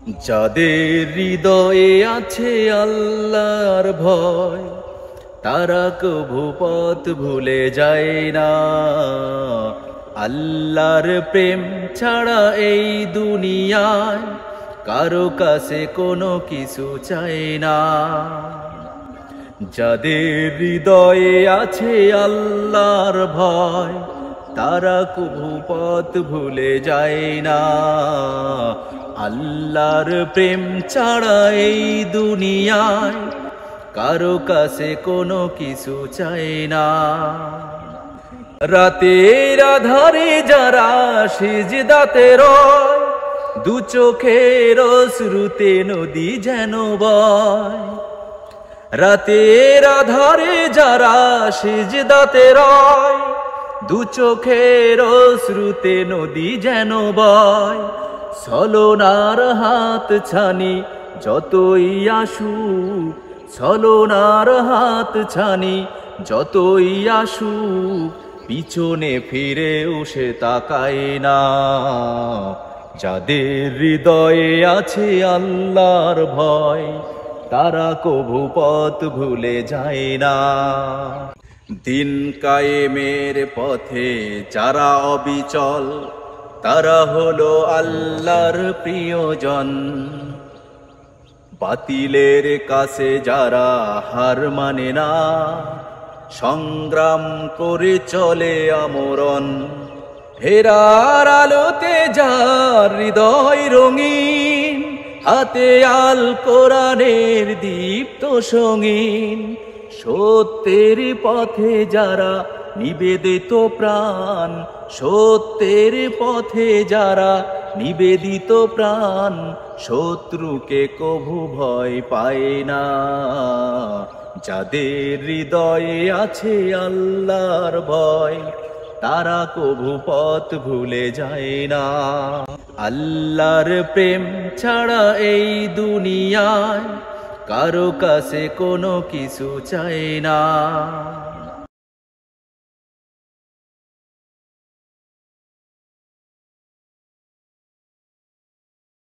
যাদের হৃদয়ে আছে আল্লাহর ভয়, তারা কভু পথ ভুলে যায় না। আল্লাহর প্রেম ছাড়া এই দুনিয়ায় কারো কাছে কোনো কিছু চায় না। যাদের হৃদয়ে আছে আল্লাহর ভয়, তারা কভু পথ ভুলে যায় না। আল্লাহর প্রেম ছাড়া এই দুনিয়ায় কারো কাছে কোনো কিছু চায় না। রাতের আধারে যারা সিজদাতে রয়, দু চোখের অশ্রুতে নদী যেন বয়। রাতের আধারে যারা সিজদাতে রয়, দু চোখের অশ্রুতে নদী যেন বয়। ছলনার হাত ছানি যতই আসুক, ছলনার হাত ছানি যতই আসুক, পিছনে ফিরেও সে তাকায় না। যাদের হৃদয়ে আছে আল্লাহর ভয়, তারা কভু পথ ভুলে যায় না। দিন কায়েমের পথে যারা অবিচল, তারা হলো আল্লাহর প্রিয়জন। বাতিলের কাছে যারা হার মানে না, সংগ্রাম করে চলে আমরণ। হেরার আলোতে যার হৃদয় রঙিন, হাতে আল কোরআনের দীপ্ত সঙ্গীন। সত্যের পথে যারা নিবেদিত প্রাণ, সত্যের পথে যারা নিবেদিত প্রাণ, শত্রুকে কভু ভয় পায় না। যাদের হৃদয়ে আছে আল্লাহর ভয়, তারা কভু পথ ভুলে যায় না। আল্লাহর প্রেম ছাড়া এই দুনিয়ায় কারো কাছে কোনো কিছু চায় না।